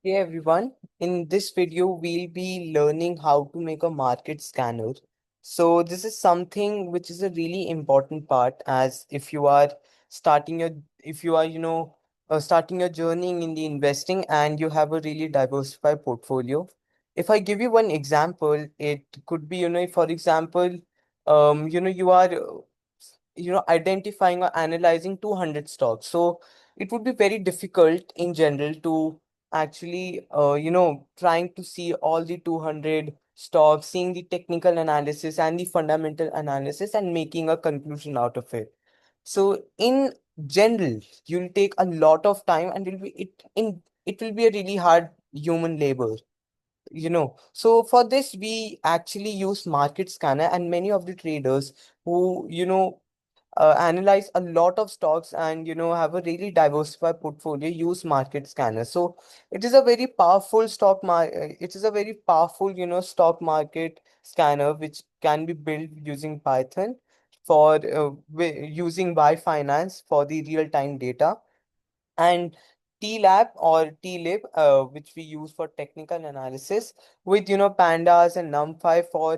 Hey everyone, in this video we'll be learning how to make a market scanner. So this is something which is a really important part as if you are starting your if you are starting your journey in the investing and you have a really diversified portfolio. If I give you one example, it could be for example you are identifying or analyzing 200 stocks. So it would be very difficult in general to actually trying to see all the 200 stocks, seeing the technical analysis and the fundamental analysis and making a conclusion out of it. So in general you'll take a lot of time and it will be a really hard human labor. So for this we actually use market scanner, and many of the traders who analyze a lot of stocks and have a really diversified portfolio use market scanner. So it is a very powerful it is a very powerful stock market scanner which can be built using Python for using yfinance for the real time data, and TLab or TLib, which we use for technical analysis, with pandas and numpy for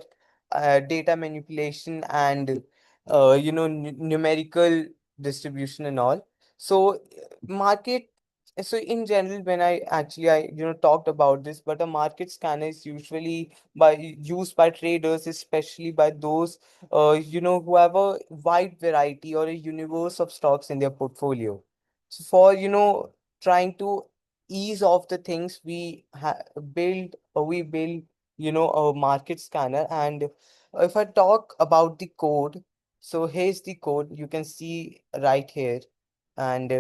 data manipulation and numerical distribution and all. So market. So in general, when I talked about this, but a market scanner is usually used by traders, especially by those who have a wide variety or a universe of stocks in their portfolio. So for trying to ease off the things, we build a market scanner. And if I talk about the code, so here's the code you can see right here. And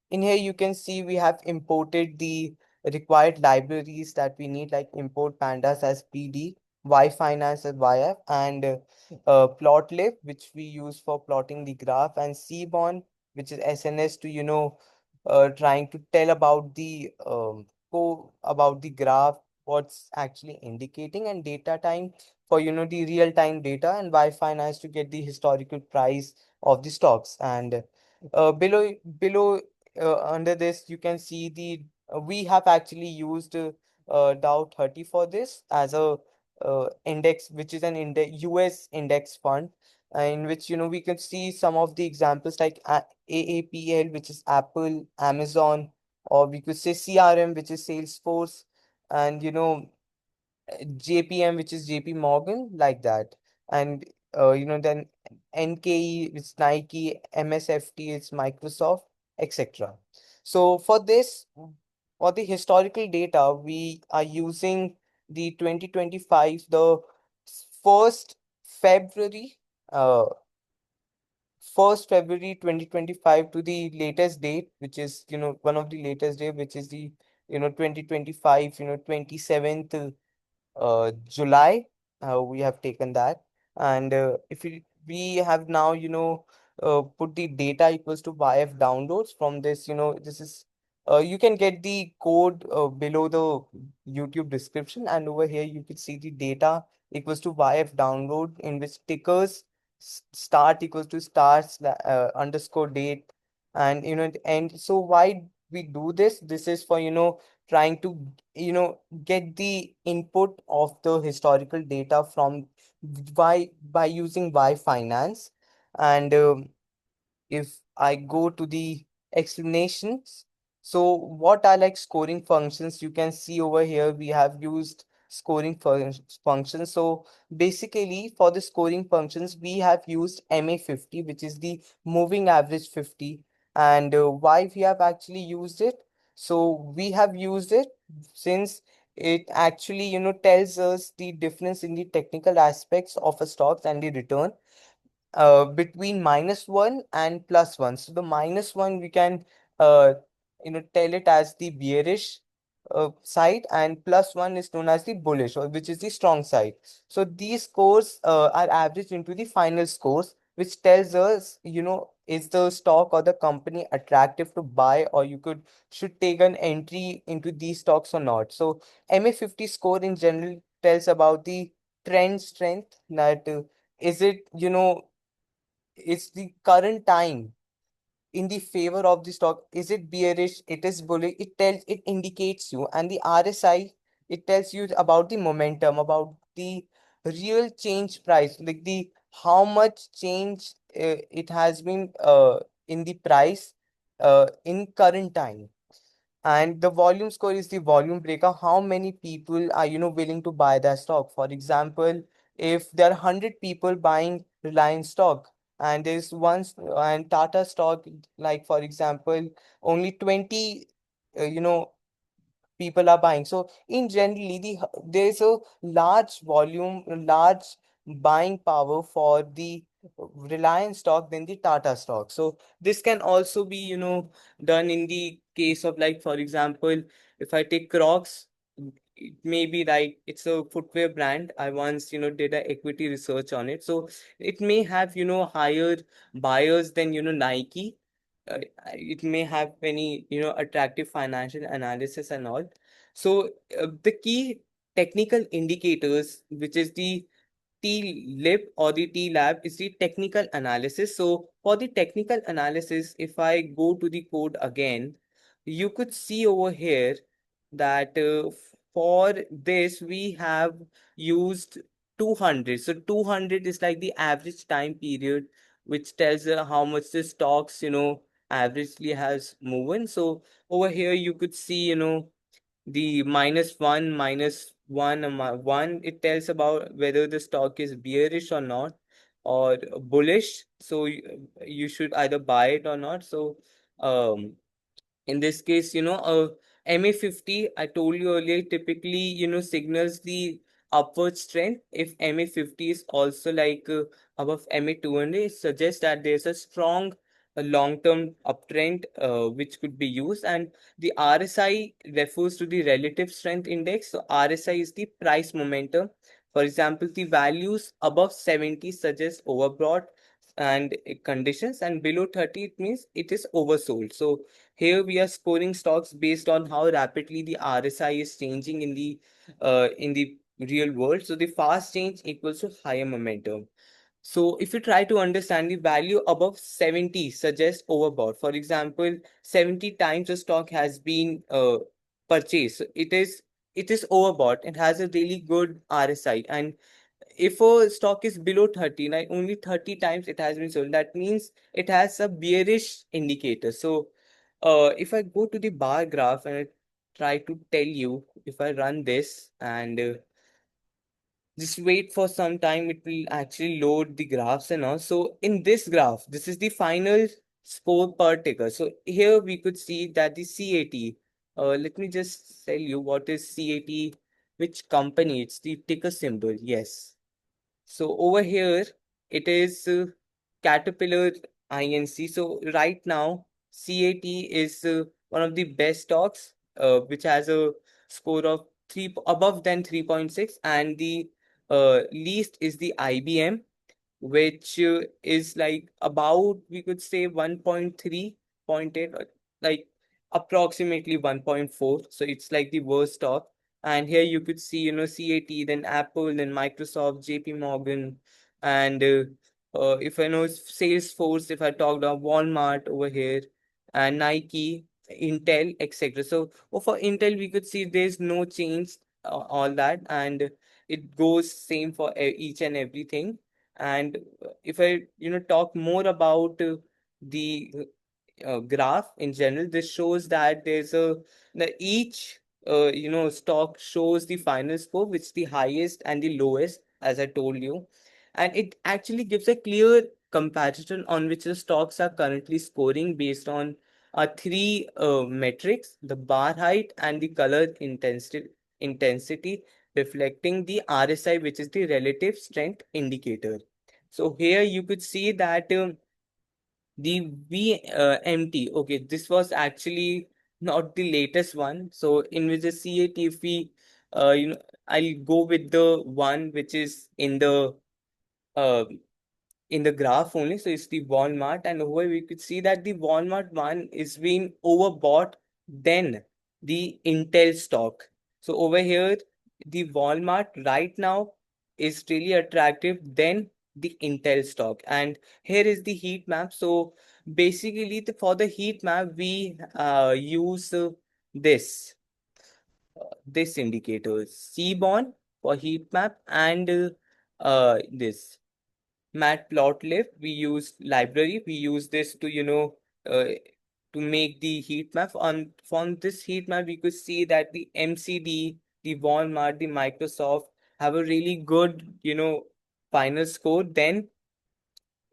in here you can see we have imported the required libraries that we need, like import pandas as PD, yfinance as yf, and plotlib, which we use for plotting the graph, and seaborn, which is SNS to trying to tell about the about the graph, what's actually indicating, and data time for the real time data, and y finance to get the historical price of the stocks. And below under this you can see the we have actually used Dow 30 for this as a index, which is an US index fund, in which we can see some of the examples like AAPL, which is Apple, Amazon, or we could say CRM, which is Salesforce, and JPM, which is JP Morgan, like that. And then NKE, it's Nike, MSFT, it's Microsoft, etc. So for this, for the historical data, we are using the 2025, the first February, uh, 1st February 2025 to the latest date, which is, one of the latest date, which is the, 2025, 27th July. We have taken that. And if we have now, put the data equals to YF downloads from this, this is, you can get the code below the YouTube description. And over here, you could see the data equals to YF download, in which tickers start equals to underscore date. And, and so why we do this? This is for, trying to, get the input of the historical data from by using Y finance. And if I go to the explanations, so what are like scoring functions? You can see over here we have used functions. So basically for the scoring functions, we have used MA50, which is the moving average 50. And why we have actually used it? So we have used it since it actually, tells us the difference in the technical aspects of a stock and the return between -1 and +1. So the -1 we can uh, tell it as the bearish side, and +1 is known as the bullish, or which is the strong side. So these scores are averaged into the final scores, which tells us, is the stock or the company attractive to buy, or you could should take an entry into these stocks or not. So MA50 score in general tells about the trend strength, that is it, it's the current time. in the favor of the stock. Is it bearish? It is bullish. It indicates you. And the RSI, it tells you about the momentum, about the real change price, like the how much change it has been in the price in current time. And the volume score is the volume breaker. How many people are, willing to buy that stock? For example, if there are 100 people buying Reliance stock, and there's and Tata stock, like for example, only 20, uh, you know, people are buying. So in generally, there's a large volume, large buying power for the Reliance stock than the Tata stock. So this can also be, done in the case of, like, for example, if I take Crocs, it may be right. It's a footwear brand. I once, did a equity research on it. So it may have, higher buyers than, Nike. It may have any, attractive financial analysis and all. So the key technical indicators, which is the T-lib or the T-lab, is the technical analysis. So for the technical analysis, if I go to the code again, you could see over here that for this we have used 200. So 200 is like the average time period, which tells how much the stocks, averagely has moved. So over here you could see, the -1, it tells about whether the stock is bearish or not, or bullish. So you should either buy it or not. So um in this case, MA50, I told you earlier, typically, signals the upward strength. If MA50 is also like above MA200, it suggests that there's a strong long-term uptrend which could be used. And the RSI refers to the relative strength index. So RSI is the price momentum. For example, the values above 70 suggest overbought and conditions, and below 30 it means it is oversold. So here we are scoring stocks based on how rapidly the RSI is changing in the real world. So the fast change equals to higher momentum. So if you try to understand, the value above 70 suggests overbought. For example, 70 times a stock has been purchased. So it is overbought. It has a really good RSI. And if a stock is below 30, like only 30 times it has been sold, that means it has a bearish indicator. So if I go to the bar graph and I try to tell you, if I run this and just wait for some time, it will actually load the graphs and all. So in this graph, this is the final score per ticker. So here we could see that the CAT, let me just tell you what is CAT, which company, it's the ticker symbol. Yes. So over here, it is Caterpillar Inc. So right now, CAT is one of the best stocks, which has a score of three above than 3.6, and the least is the IBM, which is like about, we could say, 1.3, point 0.8, like approximately 1.4. So it's like the worst stock. And here you could see, CAT, then Apple, then Microsoft, JP Morgan, and if I know Salesforce, if I talked about Walmart over here, and Nike, Intel, etc. So for Intel, we could see there's no change, all that, and it goes same for each and everything. And if I, talk more about the graph in general, this shows that that each, stock shows the final score, which the highest and the lowest, as I told you. And it actually gives a clear comparison on which the stocks are currently scoring based on three metrics: the bar height and the color intensity, reflecting the RSI, which is the relative strength indicator. So here you could see that the VMT, okay, this was actually not the latest one. So in which the CAT, if we, I'll go with the one which is uh, in the graph only. So it's the Walmart, and over we could see that the Walmart one is being overbought than the Intel stock. So over here, the Walmart right now is really attractive than the Intel stock. And here is the heat map. So basically, for the heat map, we use this indicator, Seaborn for heat map, and this Matplotlib. We use library. We use this to, to make the heat map. From this heat map, we could see that the MCD, the Walmart, the Microsoft have a really good, final score. Then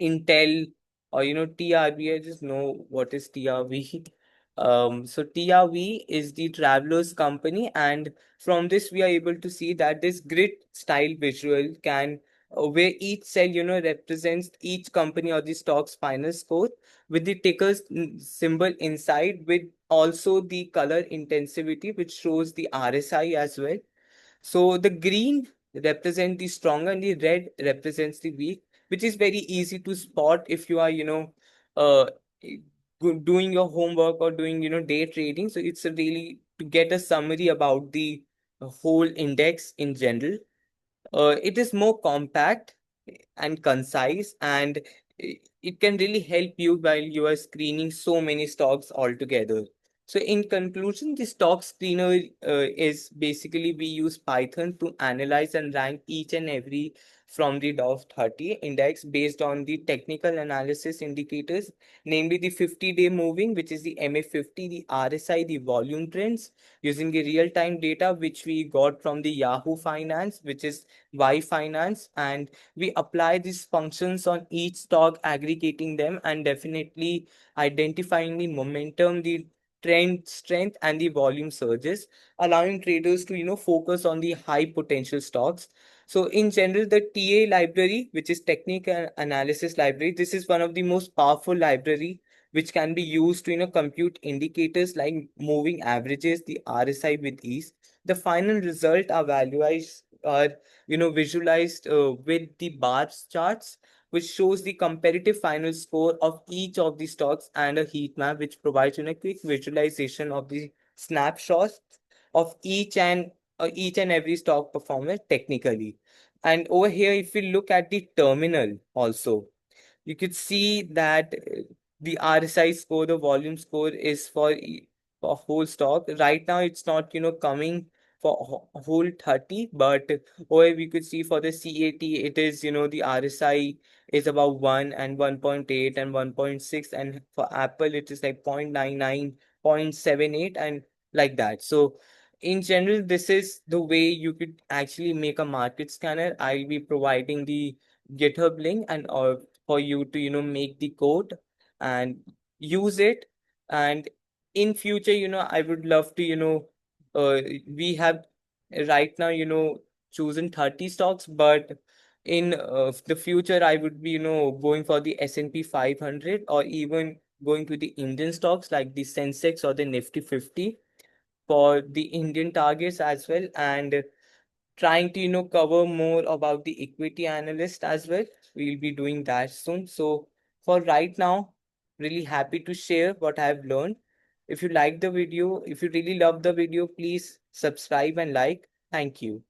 Intel or TRV. I just know what is TRV. So TRV is the Travelers company, and from this we are able to see that this grid style visual can where each cell represents each company or the stock's final score with the ticker symbol inside, with also the color intensity which shows the RSI as well. So the green represent the strong and the red represents the weak, which is very easy to spot if you are, uh, doing your homework or doing, day trading. So it's a really to get a summary about the whole index in general. It is more compact and concise, and it can really help you while you are screening so many stocks altogether. So in conclusion, the stock screener is basically we use Python to analyze and rank each and every from the Dow 30 index based on the technical analysis indicators, namely the 50-day moving, which is the MA50, the RSI, the volume trends, using the real-time data which we got from the Yahoo Finance, which is yfinance, and we apply these functions on each stock, aggregating them and definitely identifying the momentum, the trend strength, and the volume surges, allowing traders to focus on the high potential stocks. So in general, the TA library, which is technical analysis library, this is one of the most powerful library which can be used to compute indicators like moving averages, the RSI with ease. The final result are visualized with the bars charts, which shows the comparative final score of each of the stocks, and a heat map which provides a quick visualization of the snapshots of each and every stock performance technically. And over here, if we look at the terminal also, you could see that the RSI score, the volume score is for whole stock. Right now, it's not coming for whole 30, but or we could see for the CAT, it is the RSI is about 1 and 1.8 and 1.6, and for Apple it is like 0.99, 0.78, and like that. So in general, this is the way you could actually make a market scanner. I'll be providing the GitHub link and for you to make the code and use it. And in future, I would love to we have right now chosen 30 stocks, but in the future I would be going for the S&P 500, or even going to the Indian stocks like the Sensex or the Nifty 50 for the Indian targets as well, and trying to cover more about the equity analyst as well. We'll be doing that soon. So for right now, really happy to share what I've learned. If you like the video, if you really love the video, please subscribe and like. Thank you.